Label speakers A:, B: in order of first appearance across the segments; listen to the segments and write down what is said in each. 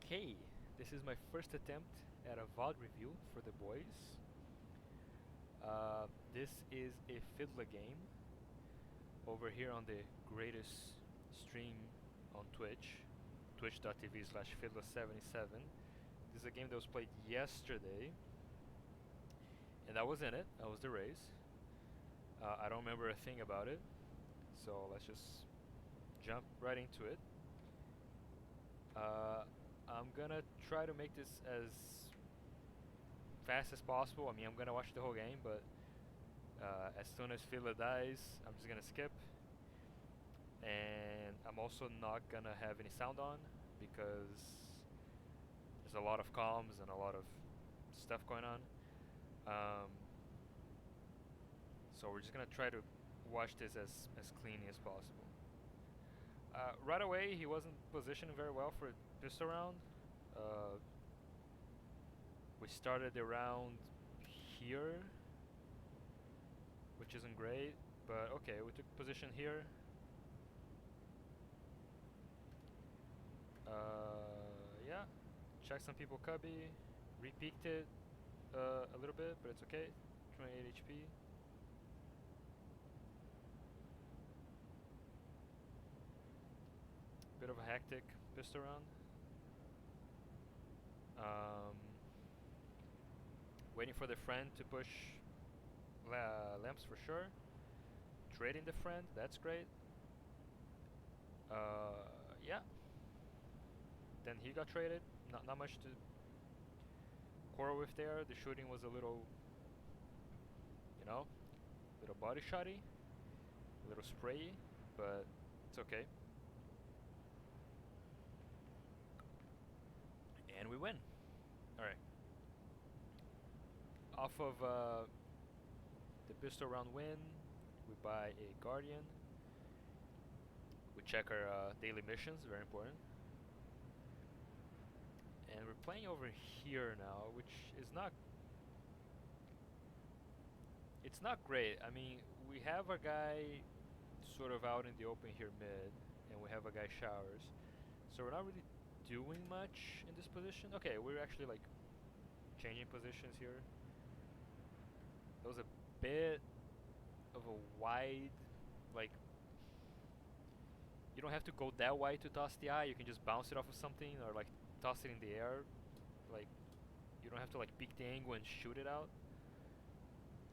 A: Okay, this is my first attempt at a VOD review for the boys. This is a Fiddlah game over here on the greatest stream on Twitch, twitch.tv/Fiddlah77. This is a game that was played yesterday, and I was in it. I was the race. I don't remember a thing about it, so let's just jump right into it. I'm gonna try to make this as fast as possible. I mean, I'm gonna watch the whole game, but as soon as Fiddlah dies, I'm just gonna skip. And I'm also not gonna have any sound on because there's a lot of comms and a lot of stuff going on. So we're just gonna try to watch this as cleanly as possible. Right away, he wasn't positioning very well for a pistol round. We started the round here, which isn't great, but okay, we took position here. Yeah, check some people cubby, re-peeked it a little bit, but it's okay. 28 HP. Bit of a hectic pistol round. Waiting for the friend to push lamps for sure. Trading the friend, that's great. Yeah. Then he got traded. Not much to quarrel with there. The shooting was a little, little body shotty, a little sprayy, but it's okay. And we win. Alright. Off of the pistol round win, we buy a Guardian. We check our daily missions, very important. And we're playing over here now, which is not... It's not great. I mean, we have a guy sort of out in the open here mid, and we have a guy showers. So we're not really doing much in this position. Okay, we're actually like changing positions here. There was a bit of a wide, like, you don't have to go that wide to toss the eye. You can just bounce it off of something or like toss it in the air. Like, you don't have to like peek the angle and shoot it out.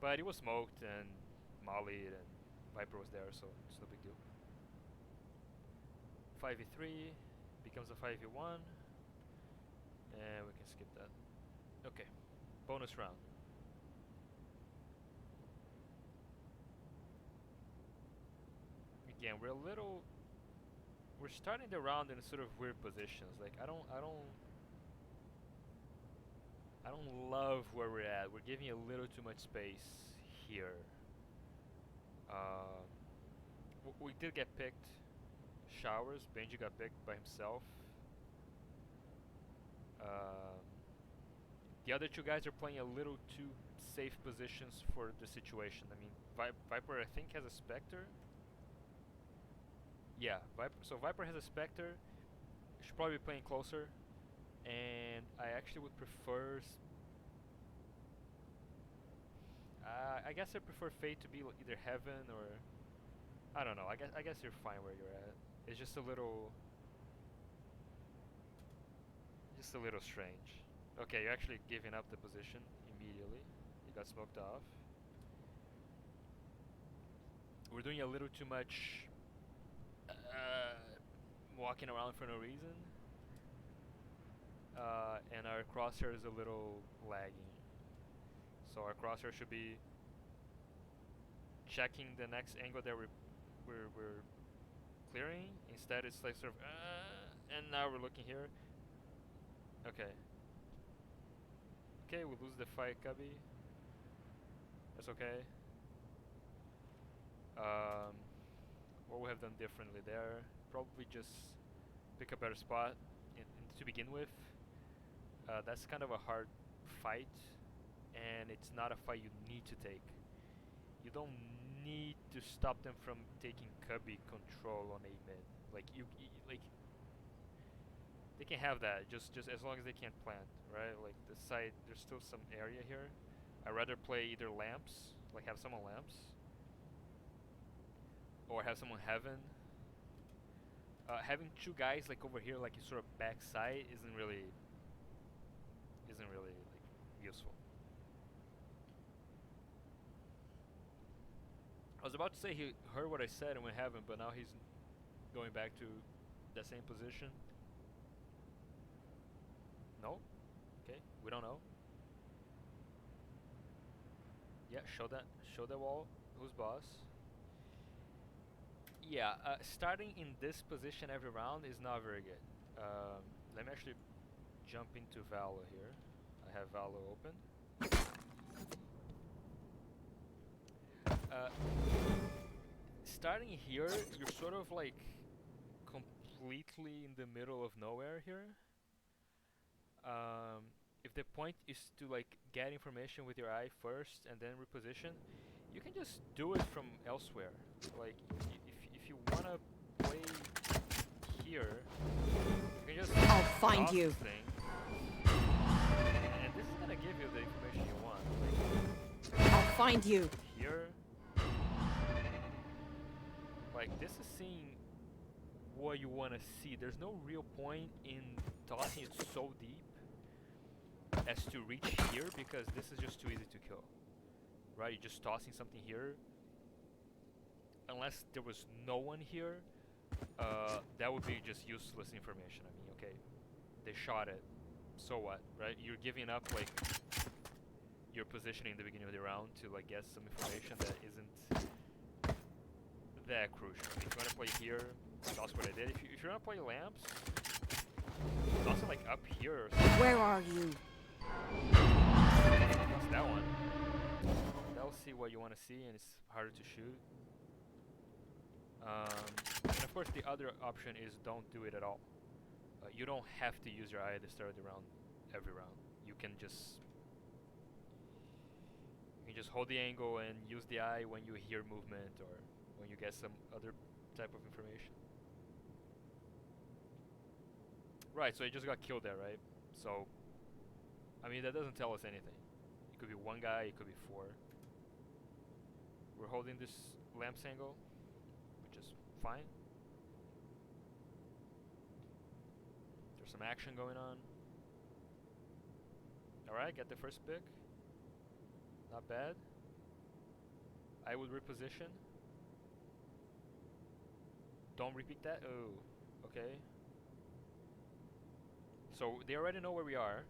A: But it was smoked and mollied and Viper was there, so it's no big deal. 5v3 becomes a 5v1 and we can skip that. Okay, bonus round. Again, we're starting the round in sort of weird positions. Like I don't love where we're at. We're giving a little too much space here. We did get picked. Showers. Benji got picked by himself. The other two guys are playing a little too safe positions for the situation. I mean, Viper I think has a Spectre. Yeah, so Viper has a Spectre. Should probably be playing closer. And I actually would prefer... I guess I prefer Fate to be either Heaven or... I don't know, I guess you're fine where you're at. It's just a little... Just a little strange. Okay, you're actually giving up the position immediately. You got smoked off. We're doing a little too much... walking around for no reason. And our crosshair is a little lagging. So our crosshair should be checking the next angle that we're clearing. Instead it's like sort of and now we're looking here. Okay. Okay, we lose the fight cubby. That's okay. What we have done differently there, probably just pick a better spot to begin with. That's kind of a hard fight, and it's not a fight you need to take. You don't need to stop them from taking cubby control on A mid. Like They can have that, just as long as they can't plant, right? Like the side, there's still some area here. I'd rather play either lamps, like have someone lamps, or have someone heaven. Having two guys like over here, like sort of backside, isn't really like useful. I was about to say he heard what I said and went heaven, but now he's going back to that same position. No? Okay, we don't know. Yeah, show that wall. Who's boss? Yeah, starting in this position every round is not very good. Let me actually jump into Valor here. I have Valor open. Uh, Starting here, you're sort of like completely in the middle of nowhere here. If the point is to like get information with your eye first and then reposition, you can just do it from elsewhere. Like if you wanna play here, you can just
B: I'll find
A: toss
B: you.
A: this thing, and this is gonna give you the information you want. Like
B: I'll find you.
A: here, like this is seeing what you wanna see. There's no real point in tossing it so deep as to reach here, because this is just too easy to kill. Right, you're just tossing something here. Unless there was no one here, that would be just useless information. I mean, okay, they shot it, so what, right? You're giving up like your positioning in the beginning of the round to like get some information that isn't that crucial. If you want to play here, that's what I did. If you want to play lamps, it's also like up here or something.
B: Where are you?
A: That's that one. That'll see what you want to see, and it's harder to shoot. And of course, the other option is don't do it at all. You don't have to use your eye at the start of the round, every round. You can just hold the angle and use the eye when you hear movement or when you get some other type of information. Right, so he just got killed there, right? So, I mean, that doesn't tell us anything. It could be one guy, it could be four. We're holding this lamps angle, which is fine. There's some action going on. Alright, get the first pick. Not bad. I would reposition. Don't repeat that. Oh, okay. So they already know where we are,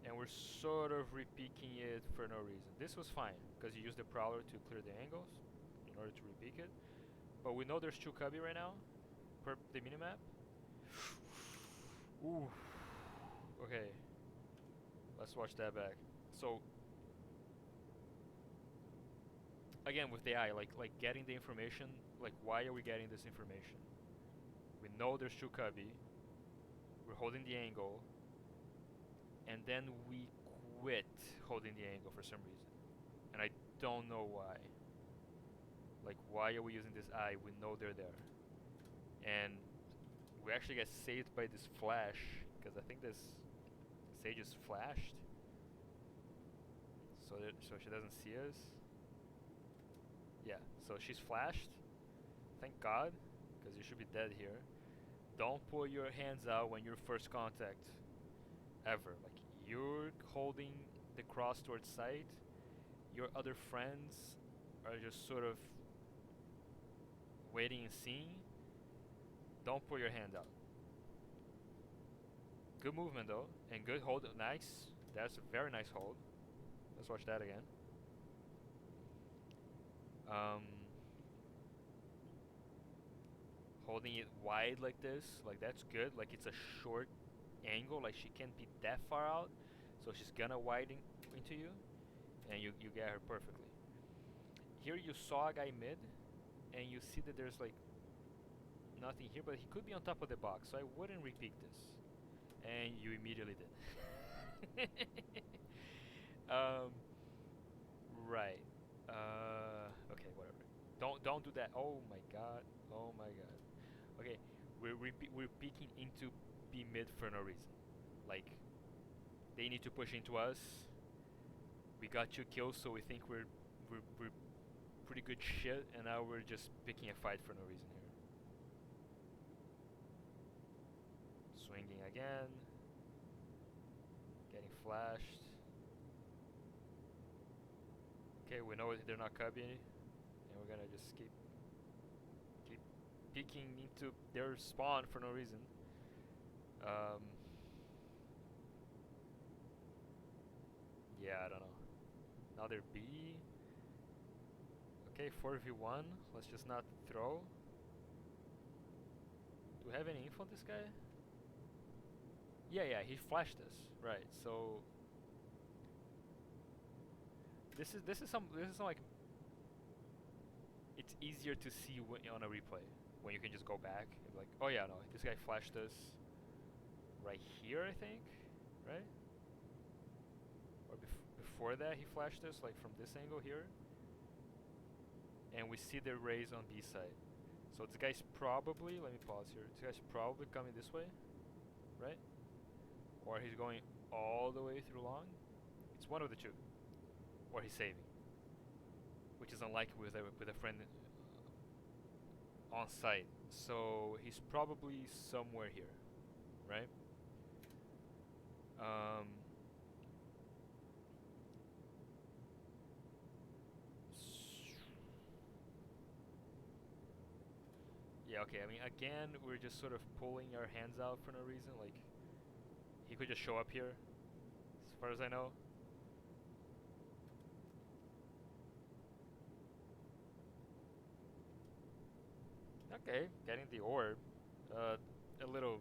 A: and we're sort of repeaking it for no reason. This was fine because you used the prowler to clear the angles in order to repeat it. But we know there's two cubby right now per the minimap. Ooh. Okay. Let's watch that back. So again with the eye, like getting the information, like why are we getting this information? We know there's two cubby. We're holding the angle, and then we quit holding the angle for some reason, and I don't know why. Like, why are we using this eye? We know they're there, and we actually get saved by this flash because I think this Sage is flashed, so she doesn't see us. Yeah, so she's flashed. Thank God, because you should be dead here. Don't put your hands out when you're first contact, ever. Like, you're holding the cross towards sight, your other friends are just sort of waiting and seeing. Don't put your hand out. Good movement though, and good hold, nice. That's a very nice hold. Let's watch that again. Holding it wide like this, like that's good. Like it's a short angle, like she can't be that far out, so she's gonna widen into you, and you get her perfectly. Here you saw a guy mid, and you see that there's like nothing here, but he could be on top of the box, so I wouldn't repeat this, and you immediately did. Right. Okay, whatever. Don't do that. Oh my god. Oh my god. Okay, We're peeking into B mid for no reason. Like, they need to push into us. We got 2 kills, so we think we're pretty good shit, and now we're just picking a fight for no reason here. Swinging again. Getting flashed. Okay, we know they're not cubby, and we're gonna just keep peeking into their spawn for no reason. Yeah, I don't know. Now they're B. Okay, 4v1. Let's just not throw. Do we have any info on this guy? Yeah, he flashed us. Right, so this is some like, it's easier to see on a replay when you can just go back and be like, oh yeah, no, this guy flashed us right here, I think, right? Or before that he flashed us like from this angle here, and we see the rays on B side. So this guy's probably, let me pause here, this guy's probably coming this way, right? Or he's going all the way through long. It's one of the two. Or he's saving, which is unlikely with a friend on site. So he's probably somewhere here, right? Yeah, okay, I mean, again, we're just sort of pulling our hands out for no reason. Like, he could just show up here, as far as I know. Okay, getting the orb. A little.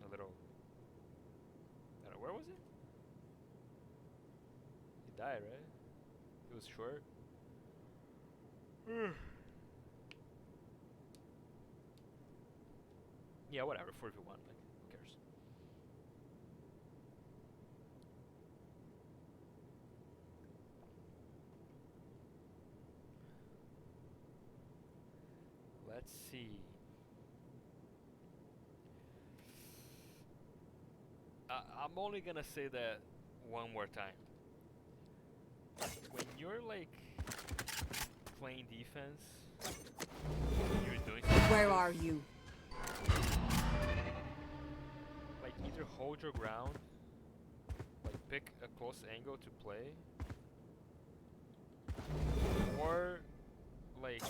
A: I don't know, where was it? He died, right? It was short. Yeah, whatever, 4v1, like, who cares? Let's see. I'm only gonna say that one more time. When you're like playing defense, you're doing something.
B: Where are you?
A: Like, either hold your ground, like pick a close angle to play, or like,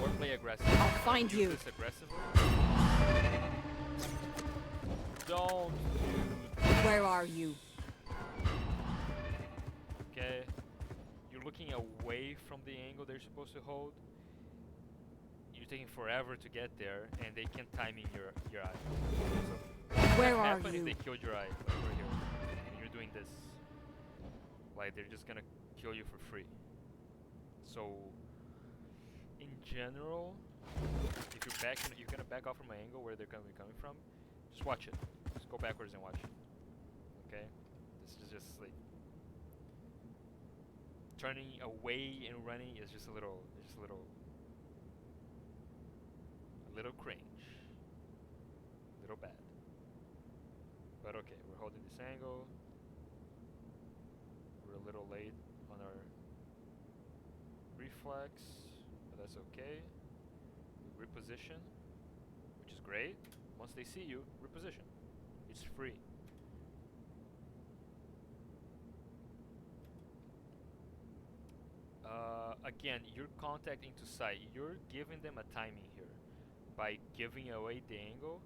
A: or play aggressive.
B: I'll find you.
A: This aggressively. Don't do.
B: Where are you?
A: Okay, you're looking away from the angle they're supposed to hold. You're taking forever to get there, and they can time in your eye. So
B: where
A: what
B: are
A: happen
B: you?
A: If they killed your eye, like over here, and you're doing this, like they're just gonna kill you for free. So, in general, if you're gonna back off from an angle where they're gonna be coming from, just watch it. Just go backwards and watch it. Okay, this is just like turning away and running is just a little cringe, a little bad. But okay, we're holding this angle. We're a little late on our reflex, but that's okay. We reposition, which is great. Once they see you, reposition. It's free. Again, you're contacting to site. You're giving them a timing here. By giving away the angle,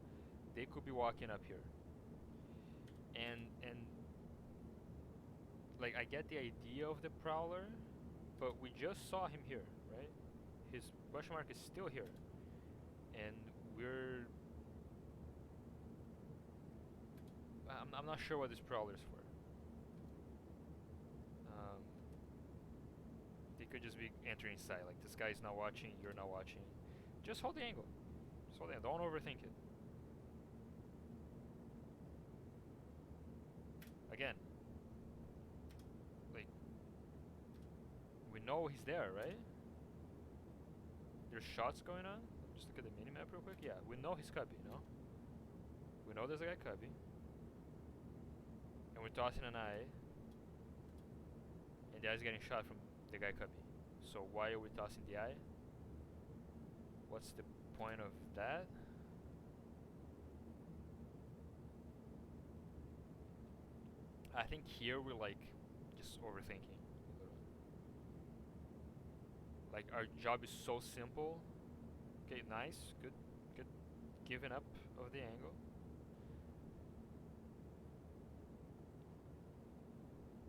A: they could be walking up here. And like, I get the idea of the prowler, but we just saw him here, right? His question mark is still here, and we're. I'm not sure what this prowler is for. They could just be entering site. Like, this guy's not watching, you're not watching. Just hold the angle. Just hold the angle. Don't overthink it. Again, like, we know he's there, right? There's shots going on. Just look at the minimap real quick. Yeah, we know he's cubby, no? We know there's a guy cubby. And we're tossing an eye. And the eye's getting shot from the guy cubby. So why are we tossing the eye? What's the point of that? I think here we're like just overthinking a little. Like our job is so simple. Okay, nice, good, good. Giving up of the angle.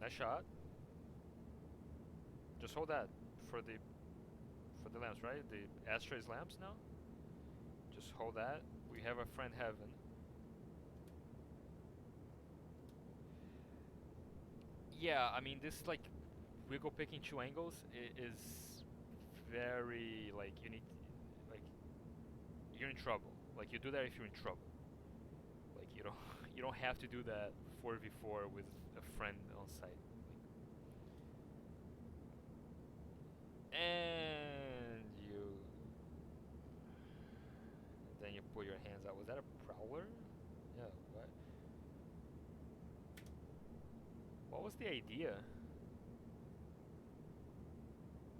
A: Nice shot. Just hold that for the lamps, right? The Astra is lamps now. Just hold that. We have a friend Heaven. Yeah, I mean this like wiggle picking two angles is very like you need like you're in trouble. Like you do that if you're in trouble. Like you don't you don't have to do that 4v4 with a friend on site. Like, and then you pull your hands out. Was that a prowler? Yeah. What was the idea?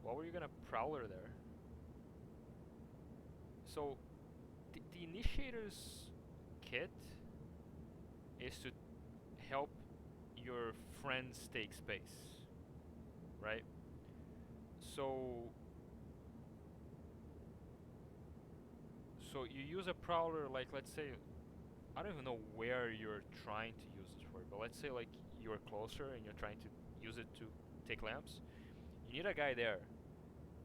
A: What were you gonna prowler there? So, the initiator's kit is to help your friends take space, right? So you use a prowler like, let's say, I don't even know where you're trying to use this for, but let's say like you're closer and you're trying to use it to take lamps. You need a guy there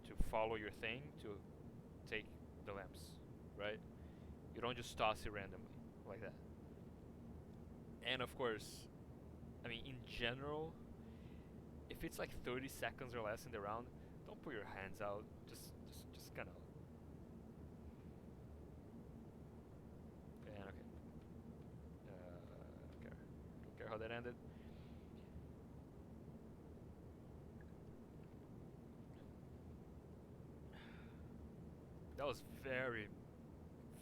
A: to follow your thing to take the lamps, right? You don't just toss it randomly like that. And of course, I mean in general, if it's like 30 seconds or less in the round, don't put your hands out. Just kind of. And okay. Don't care how that ended. That was very,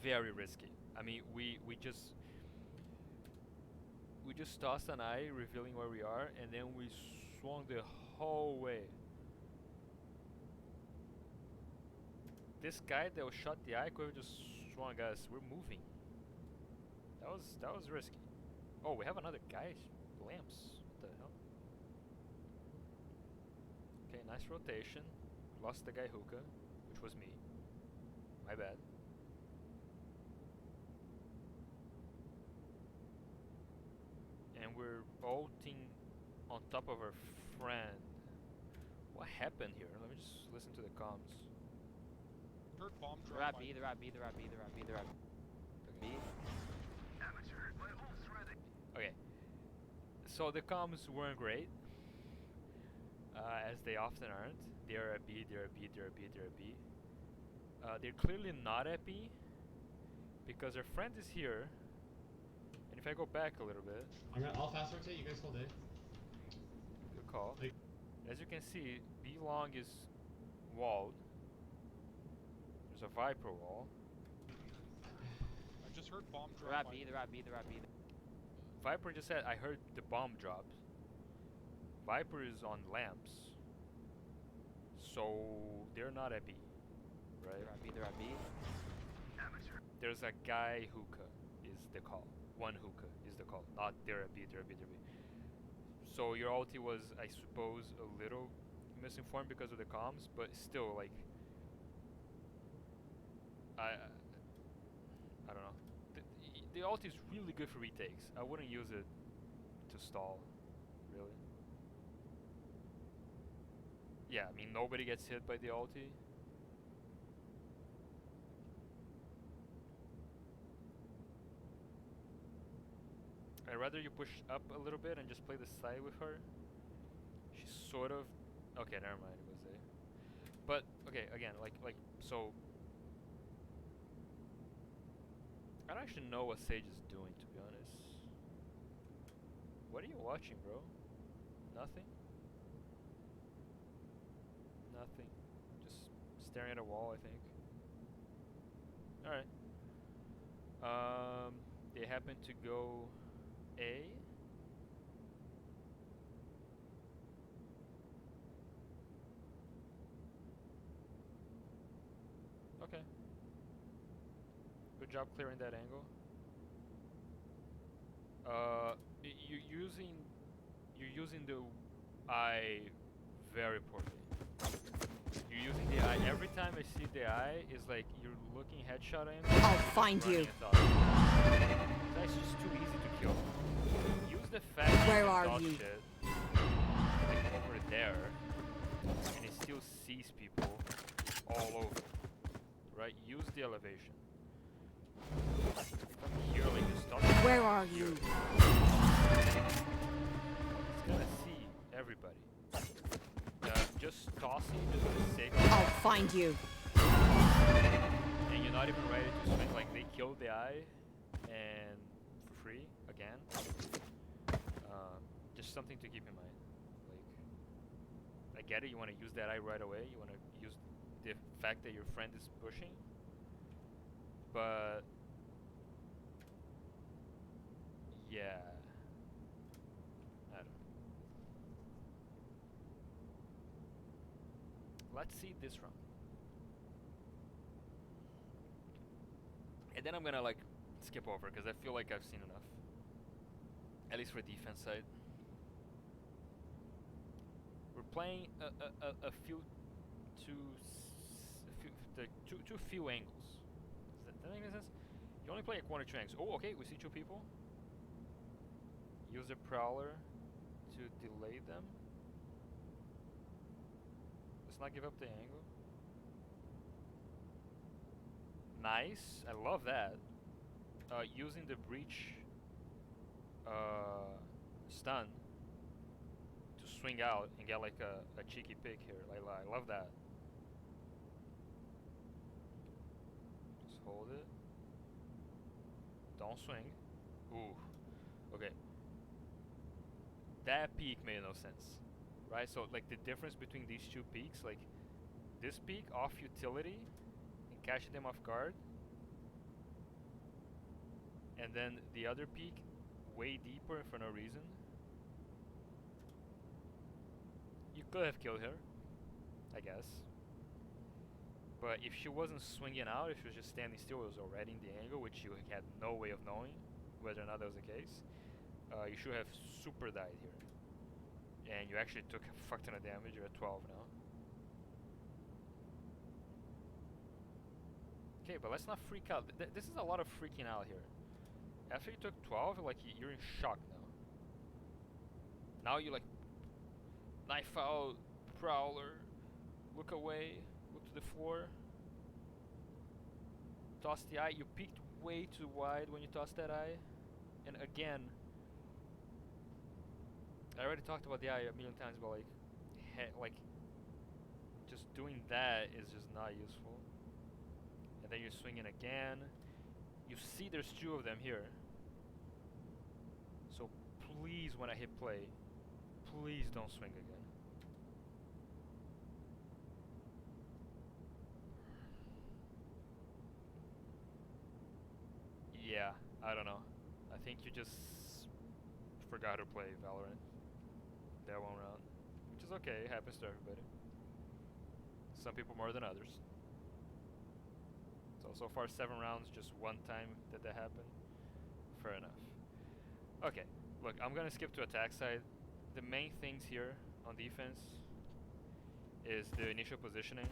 A: very risky. I mean, we just tossed an eye, revealing where we are, and then we swung the whole way. This guy that was shot the eye could have just swung us. We're moving. That was risky. Oh, we have another guy. Lamps. What the hell? Okay, nice rotation. Lost the guy hookah, which was me. My bad. And we're ulting on top of our friend. What happened here? Let me just listen to the comms.
B: Heard bomb drop.
C: They're at B, they're at B, they're at B, they're at B, they're at B.
D: Amateur, my ult's ready.
A: Okay. So the comms weren't great. As they often aren't. They're at B, they're at B, they're at B, they're at B. They're clearly not at B because our friend is here. And if I go back a little bit,
E: I'll fast rotate. You guys hold A.
A: good call.
E: Like,
A: as you can see, B long is walled. There's a Viper wall.
B: I just heard bomb drop.
C: They're at B, they're at B, they're at B.
A: Viper just said, I heard the bomb dropped. Viper is on lamps. So they're not at B, right?
C: They're at B, they're at B.
D: Amateur.
A: There's a guy hookah is the call. One hookah is the call. Not they're at B, they're at B, they're at B. So your ulti was, I suppose, a little misinformed because of the comms, but still, like, I don't know. The ulti is really good for retakes. I wouldn't use it to stall, really. Yeah, I mean, nobody gets hit by the ulti. I'd rather you push up a little bit and just play the side with her. She's sort of... Okay, never mind, it was A. But, okay, again, like, so... I don't actually know what Sage is doing, to be honest. What are you watching, bro? Nothing? Nothing. Just staring at a wall, I think. Alright. They happen to go A. Okay. Good job clearing that angle. You're using the eye very poorly. You're using the eye every time I see the eye is like you're looking headshot angle.
F: I'll find you.
A: That's just too easy to kill. Use the fact that
F: Where
A: you
F: are
A: dodge
F: you?
A: it, like over there, and it still sees people all over. Right? Use the elevation. From here, like just stop.
F: Where are you?
A: It's gonna see everybody. Just tossing, just for the sake of
F: I'll find you.
A: and you're not even ready to swing. Like they killed the eye, and for free again. Just something to keep in mind. Like, I get it. You want to use that eye right away. You want to use the fact that your friend is pushing, but yeah. I don't know. Let's see this round. And then I'm gonna like skip over because I feel like I've seen enough. At least for defense side. We're playing a few too few angles. Does that make any sense? You only play like 1 or 2 angles. Oh, okay, we see 2 people. Use a prowler to delay them. Let's not give up the angle. Nice, I love that. Using the breach stun to swing out and get like a cheeky pick here. I love that. Just hold it. Don't swing. Ooh. Okay. That peak made no sense. Right? So like the difference between these 2 peaks, like this peak off utility and catching them off guard. And then the other peak way deeper for no reason. You could have killed her, I guess. But if she wasn't swinging out, if she was just standing still, it was already in the angle, which you had no way of knowing whether or not that was the case. You should have super died here. And you actually took a fuck ton of damage. You're at 12 now. Okay, but let's not freak out. This is a lot of freaking out here. After you took 12, like you're in shock now. Now you like knife out, prowler, look away, look to the floor, toss the eye. You peeked way too wide when you tossed that eye, and again, I already talked about the eye a million times, but like just doing that is just not useful. And then you're swinging again. You see there's 2 of them here. So please, when I hit play, please don't swing again. Yeah, I don't know. I think you just forgot to play Valorant that one round, which is okay. It happens to everybody. Some people more than others. So far 7 rounds, just 1 time that happened. Fair enough. Okay, look, I'm gonna skip to attack side. The main things here on defense is the initial positioning.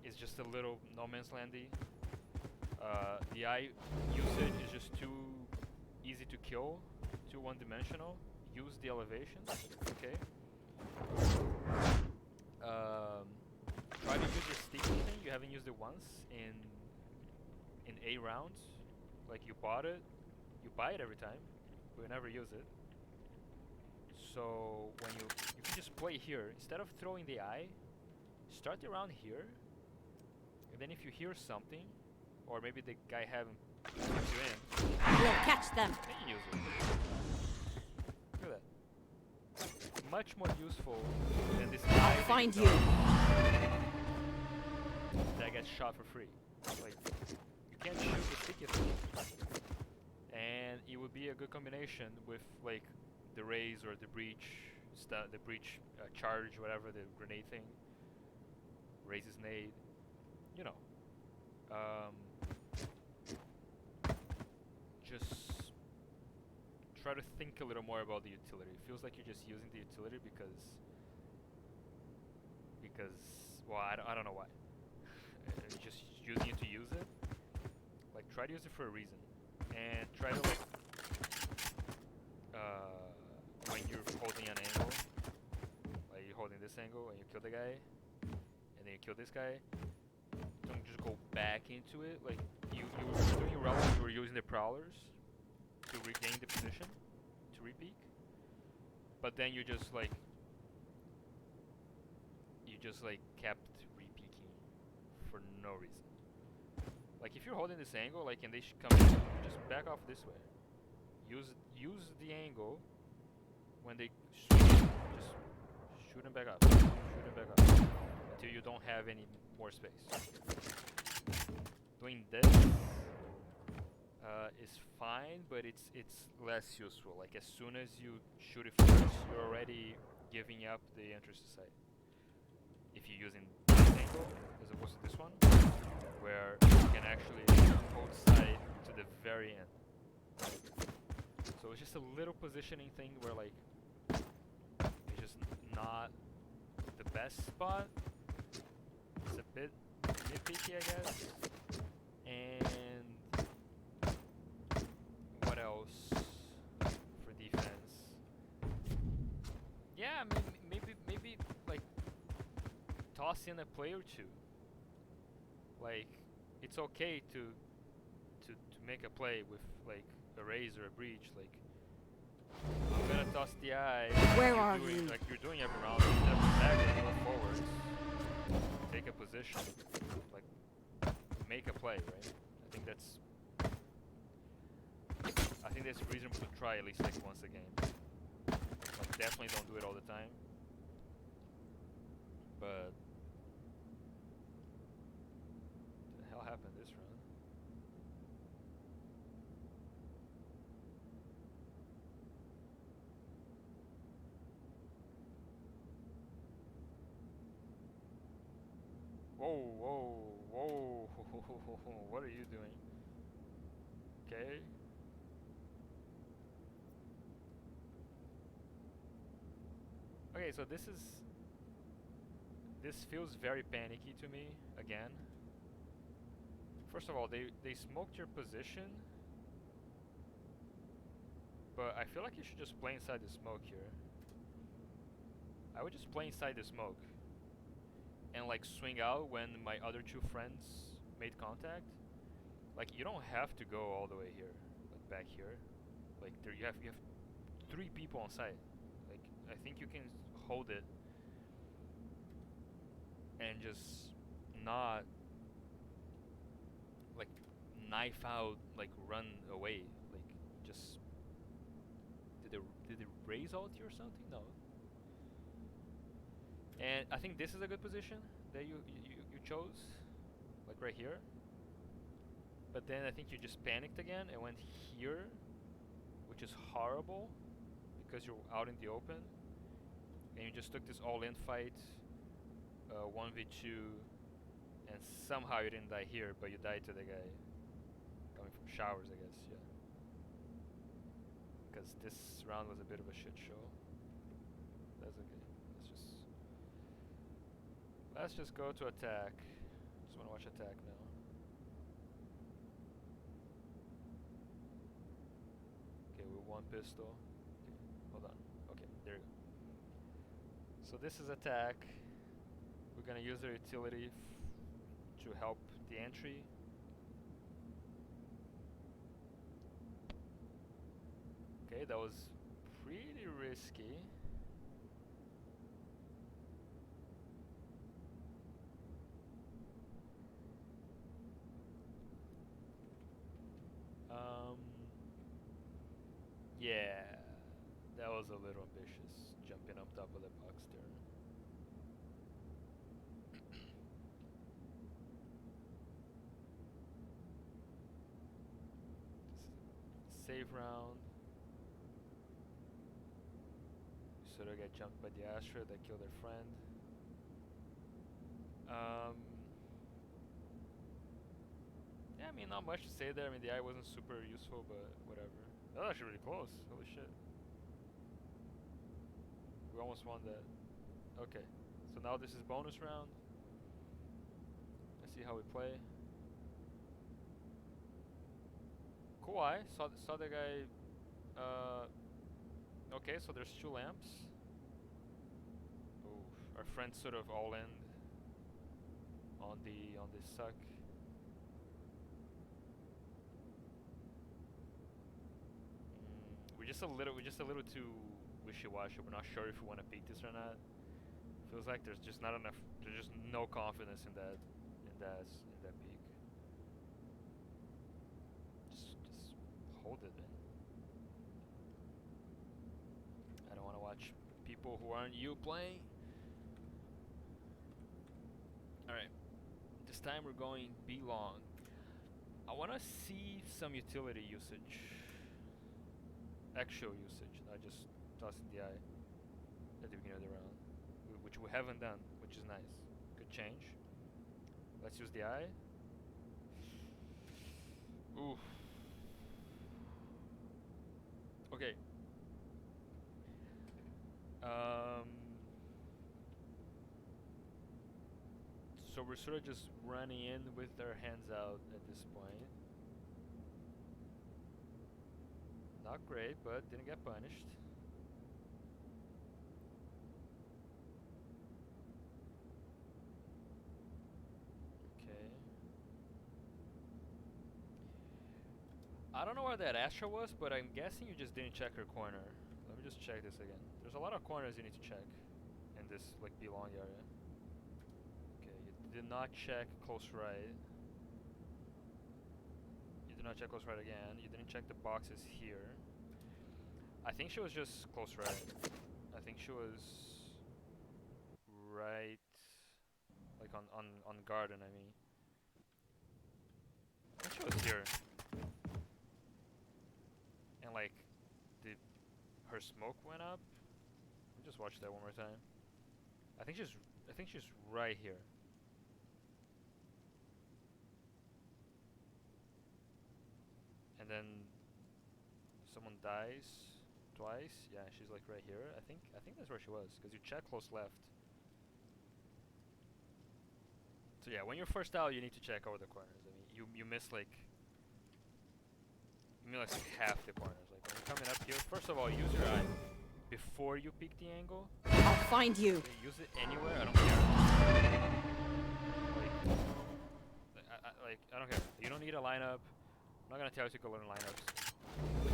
A: It's just a little no man's landy. The eye usage is just too easy to kill, too one-dimensional. Use the elevations, okay. Try to use your sticky thing. You haven't used it once in 8 rounds. Like you bought it, you buy it every time, but you never use it. So when you can just play here instead of throwing the eye. Start the round here, and then if you hear something, or maybe the guy haven't put you in,
F: We'll catch them.
A: then you use it. Look at that. Much more useful than this guy
F: I'll find you.
A: that gets shot for free. combination with like the raise or the breach, the breach charge, whatever the grenade thing, raises nade, you know. Just try to think a little more about the utility. It feels like you're just using the utility because well, I don't know why. You're just using it to use it. Like, try to use it for a reason, and try to like when you're holding an angle, like you're holding this angle and you kill the guy, and then you kill this guy. Don't just go back into it. Like you were doing relevant, you were using the prowlers to regain the position, to repeak. But then you just like kept repeaking for no reason. Like if you're holding this angle, like and they should come in, just back off this way. Use the angle when they shoot. Just shoot them back up. Shoot them back up until you don't have any more space. Doing this is fine, but it's less useful. Like as soon as you shoot it first, you're already giving up the entrance to sight. If you're using this angle as opposed to this one, where you can actually hold sight to the very end. So it's just a little positioning thing where like it's just not the best spot. It's a bit nitpicky, I guess. And what else for defense? Yeah, I mean, maybe like toss in a play or two. Like it's okay to make a play with like a raise or a breach. Like I'm gonna toss the eye.
F: Where are you?
A: Like you're doing every round. You step back and go forwards. Take a position. Like make a play, right? I think that's reasonable to try at least like once a game. Like definitely don't do it all the time. But what the hell happened this round? Whoa. What are you doing? Okay. Okay, so this feels very panicky to me again. First of all, they smoked your position, but I feel like you should just play inside the smoke here. I would just play inside the smoke and like swing out when my other two friends made contact. Like you don't have to go all the way here, like back here. Like there you have 3 people on site. Like I think you can hold it and just not like knife out, like run away. Like just did they raise ult you or something? No. And I think this is a good position that you chose, like right here. But then I think you just panicked again and went here, which is horrible because you're out in the open, and you just took this all-in fight, 1v2, and somehow you didn't die here, but you died to the guy coming from showers, I guess. Yeah. Because this round was a bit of a shit show. That's okay. Let's just go to attack. Just want to watch attack now. Okay, with 1 pistol. Okay, hold on. Okay, there you go. So this is attack. We're gonna use their utility to help the entry. Okay, that was pretty risky. Yeah, that was a little ambitious, jumping up top of the box there. Save round. so they get jumped by the Astra that killed their friend. Yeah, I mean, not much to say there. I mean, the eye wasn't super useful, but whatever. That was actually really close. Holy shit. We almost won that. Okay, so now this is bonus round. Let's see how we play. Cool eye. Saw the guy. Okay, so there's 2 lamps. Ooh, our friends sort of all in on the suck. We're just a little too wishy-washy. We're not sure if we want to peek this or not. Feels like there's just not enough. There's just no confidence in that peak. Just hold it, man. I don't want to watch people who aren't you playing. All right, this time we're going B long. I want to see some utility usage, actual usage, not just tossing the eye at the beginning of the round. Which we haven't done, which is nice. Good change. Let's use the eye. Oof. Okay. So we're sort of just running in with our hands out at this point. Not great, but didn't get punished. I don't know where that Astra was, but I'm guessing you just didn't check her corner. Let me just check this again. There's a lot of corners you need to check in this like B-long area. Okay, you did not check close right. You did not check close right again. You didn't check the boxes here. I think she was just close right. I think she was right, like on garden. I mean, I think she was here. And like, her smoke went up. Let me just watch that one more time. I think she's right here. And then someone dies twice. Yeah, she's like right here. I think that's where she was, because you check close left. So yeah, when you're first out, you need to check over the corners. I mean, you miss like half the corners. Like when you're coming up here, first of all, use your eye before you peek the angle.
F: I'll find you.
A: Okay, use it anywhere. I don't care. I don't care. You don't need a lineup. I'm not gonna tell you to go learn lineups.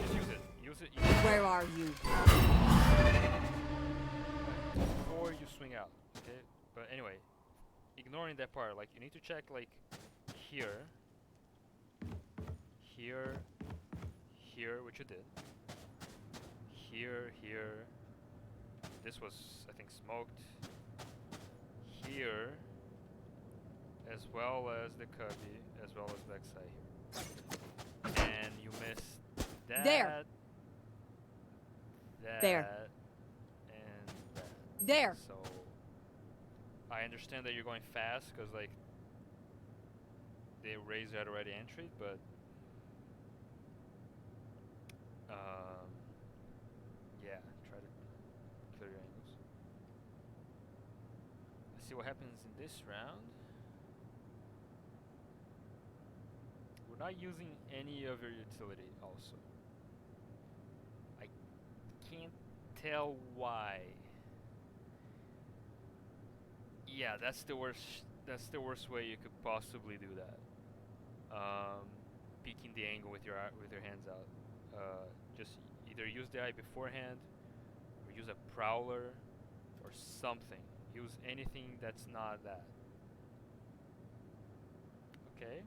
A: Just use it. Use it.
F: Where are you?
A: Before you swing out. Okay. But anyway, ignoring that part, like you need to check like here, here, which you did. Here. This was, I think, smoked. Here, as well as the cubby, as well as backside here. And you missed that.
F: There.
A: That.
F: There.
A: And that.
F: There.
A: So, I understand that you're going fast, because, like, they raised that already entry, but yeah, try to clear your angles. Let's see what happens in this round. We're not using any of your utility also. I can't tell why. Yeah, that's the worst way you could possibly do that. Peeking the angle with your hands out. Just either use the eye beforehand, or use a prowler, or something. Use anything that's not that. Okay.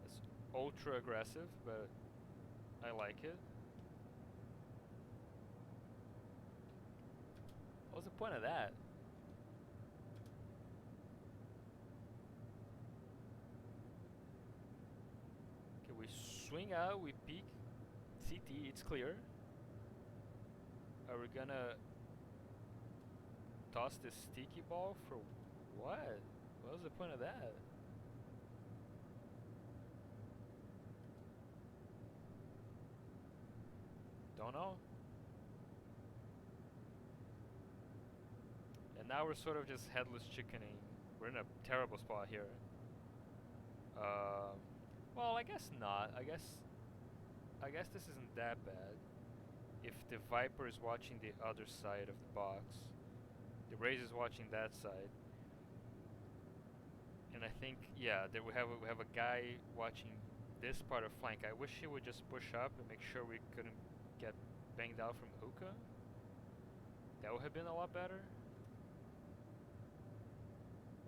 A: That's ultra aggressive, but I like it. What was the point of that? Okay, we swing out, we peek, CT, it's clear. Are we gonna toss this sticky ball for what? What was the point of that? Don't know. And now we're sort of just headless chickening. We're in a terrible spot here. Well, I guess not. I guess this isn't that bad. If the Viper is watching the other side of the box, the Raze is watching that side, and I think that we have a guy watching this part of flank. I wish he would just push up and make sure we couldn't get banged out from the hookah. That would have been a lot better.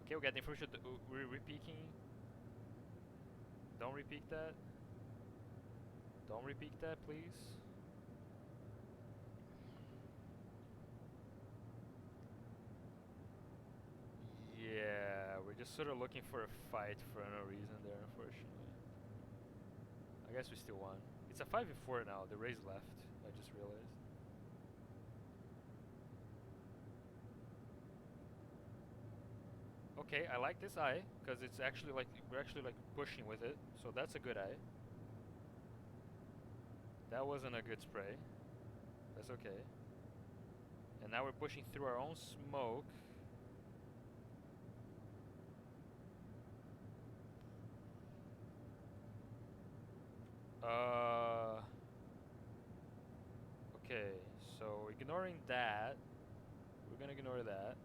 A: Okay, we got the information. We're repeaking. Don't repeat that. Don't repeat that, please. Yeah, we're just sort of looking for a fight for no reason there, unfortunately. I guess we still won. It's a 5v4 now. The Raze left. I just realized. Okay, I like this eye because it's actually like we're actually like pushing with it, so that's a good eye. That wasn't a good spray. That's okay. And now we're pushing through our own smoke. Okay, so ignoring that, we're gonna ignore that.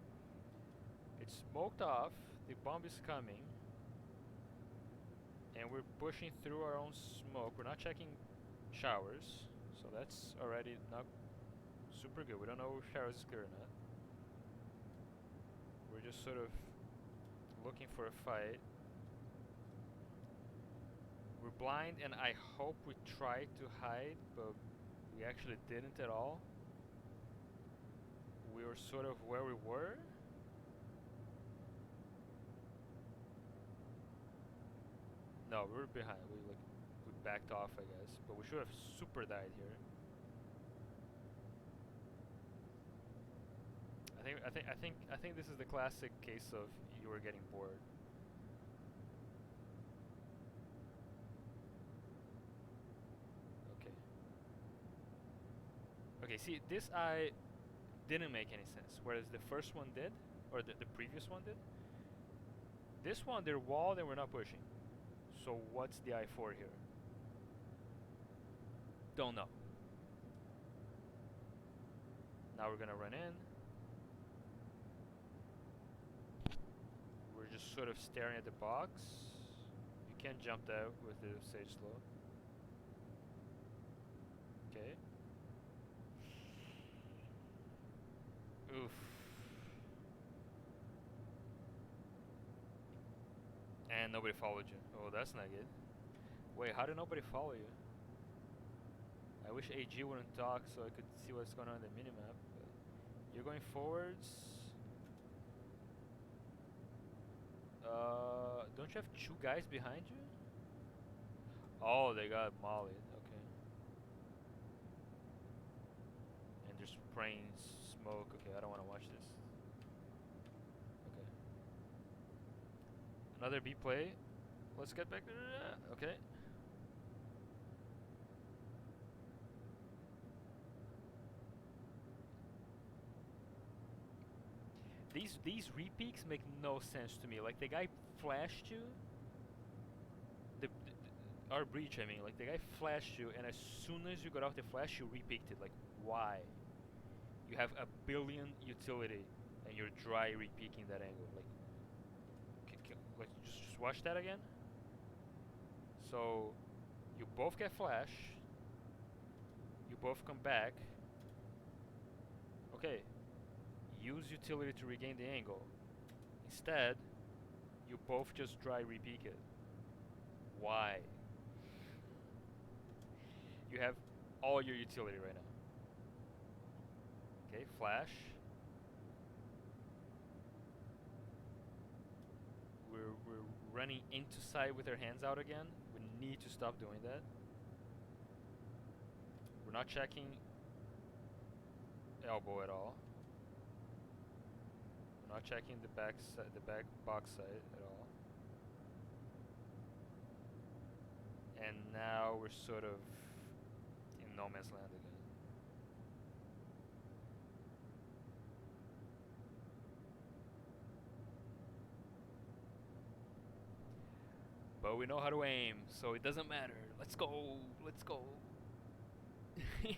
A: It's smoked off, the bomb is coming, and we're pushing through our own smoke. We're not checking showers, so that's already not super good. We don't know if showers is clear or not. We're just sort of looking for a fight. We're blind, and I hope we tried to hide, but we actually didn't at all. We were sort of where we were. No, we were behind. We backed off, I guess, but we should have super died here. I think this is the classic case of you were getting bored. Okay. Okay, see, this eye didn't make any sense, whereas the first one did, or the previous one did. This one, they're walled and we're not pushing. So what's the eye for here? Don't know. Now we're gonna run in. We're just sort of staring at the box. You can't jump out with the Sage Slow. Okay. Oof. And nobody followed you. Oh, that's not good. Wait, how did nobody follow you? I wish AG wouldn't talk so I could see what's going on in the minimap. But you're going forwards. Don't you have two guys behind you? Oh, they got mollied. Okay. And they're spraying smoke. Okay, I don't want to watch this. Okay. Another B play. Let's get back. Okay. These repeaks make no sense to me. Like the guy flashed you. Our breach, I mean, like the guy flashed you, and as soon as you got off the flash, you repeaked it. Like, why? You have a billion utility, and you're dry repeaking that angle. Like, just watch that again. So, you both get flash. You both come back. Okay. Use utility to regain the angle. Instead, you both just dry repeat it. Why? You have all your utility right now. Okay, flash. We're running into side with our hands out again. We need to stop doing that. We're not checking. elbow at all. We're not checking the back box side at all. And now we're sort of in no man's land again. But we know how to aim, so it doesn't matter. Let's go, let's go. Yeah.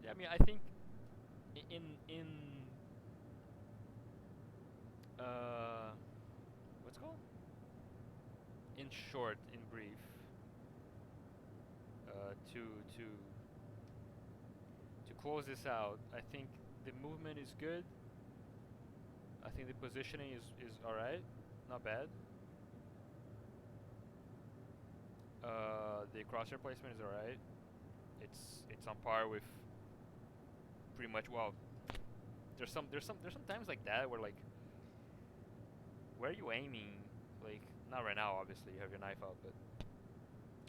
A: Yeah, I mean, I think in what's it called? In short, in brief, to close this out, I think the movement is good. I think the positioning is alright, not bad. The crosshair placement is alright. It's on par with pretty much. Well, there's some times like that where like, where are you aiming? Like, not right now, obviously you have your knife out, but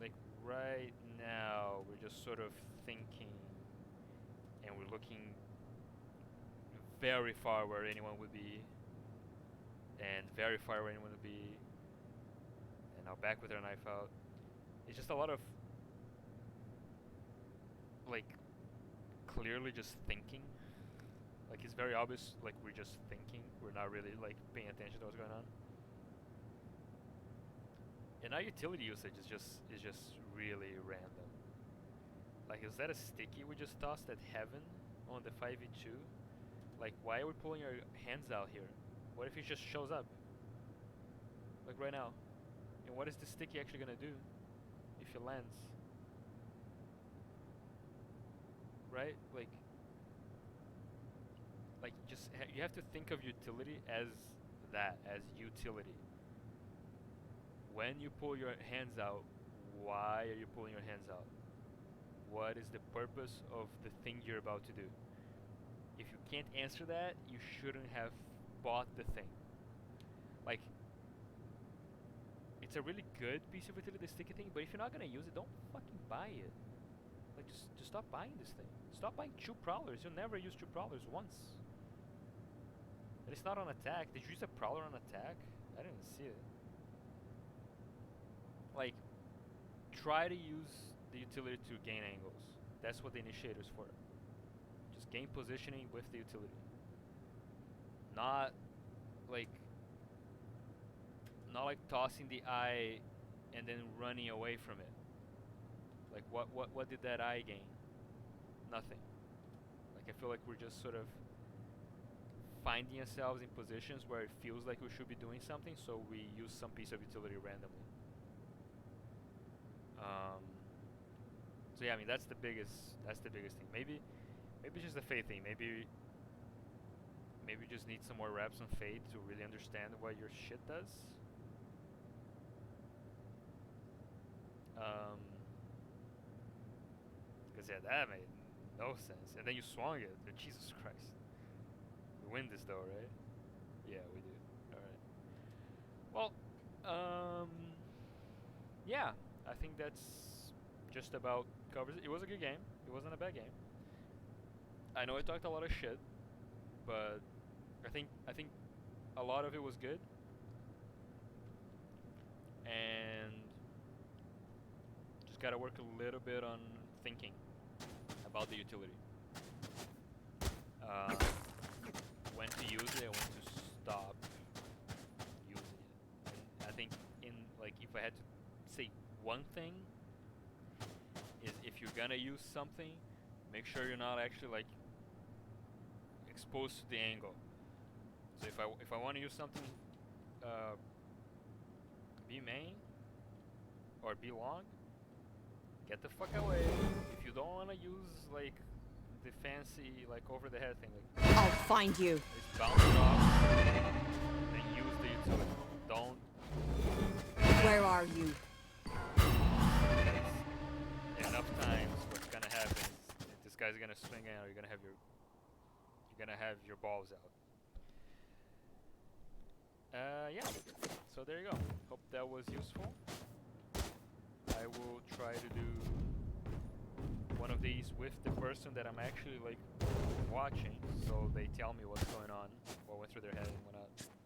A: like right now we're just sort of thinking, and we're looking very far where anyone would be, and very far where anyone would be, and now back with our knife out. It's just a lot of like clearly just thinking. Like, it's very obvious, like we're just thinking. We're not really like paying attention to what's going on. And our utility usage is just really random. Like, is that a sticky we just tossed at heaven on the 5v2? Like, why are we pulling our hands out here? What if he just shows up? Like right now. And what is the sticky actually gonna do if he lands? Right? Like just you have to think of utility as that, as utility. When you pull your hands out, why are you pulling your hands out? What is the purpose of the thing you're about to do? If you can't answer that, you shouldn't have bought the thing. Like, it's a really good piece of utility, the sticky thing, but if you're not gonna use it, don't fucking buy it. Like, just stop buying this thing. Stop buying 2 prowlers. You'll never use 2 prowlers once. And it's not on attack. Did you use a prowler on attack? I didn't see it. Like, try to use the utility to gain angles. That's what the initiator's for. Just gain positioning with the utility. Not like tossing the eye and then running away from it. Like, what did that eye gain? Nothing. Like, I feel like we're just sort of finding ourselves in positions where it feels like we should be doing something, so we use some piece of utility randomly. So yeah, I mean, that's the biggest thing. Maybe it's just a Fate thing. Maybe you just need some more reps on Fate to really understand what your shit does. Because yeah, that made no sense. And then you swung it. Jesus Christ. We win this though, right? Yeah, we do. Alright. Well, yeah, I think that's just about covers it. It was a good game. It wasn't a bad game. I know I talked a lot of shit, but I think a lot of it was good. And just gotta work a little bit on thinking about the utility. When to use it and when to stop using it. And I think if I had to say one thing, is if you're gonna use something, make sure you're not actually exposed to the angle. So if I want to use something, be main or be long, get the fuck away. If you don't want to use the fancy over the head thing,
F: I'll find you.
A: just bounce it off, then use the utility. Don't.
F: Where are you?
A: Enough times, what's gonna happen is this guy's gonna swing in, or you're gonna have your balls out. Yeah. So there you go. Hope that was useful. I will try to do one of these with the person that I'm actually like watching, so they tell me what's going on, what went through their head and whatnot.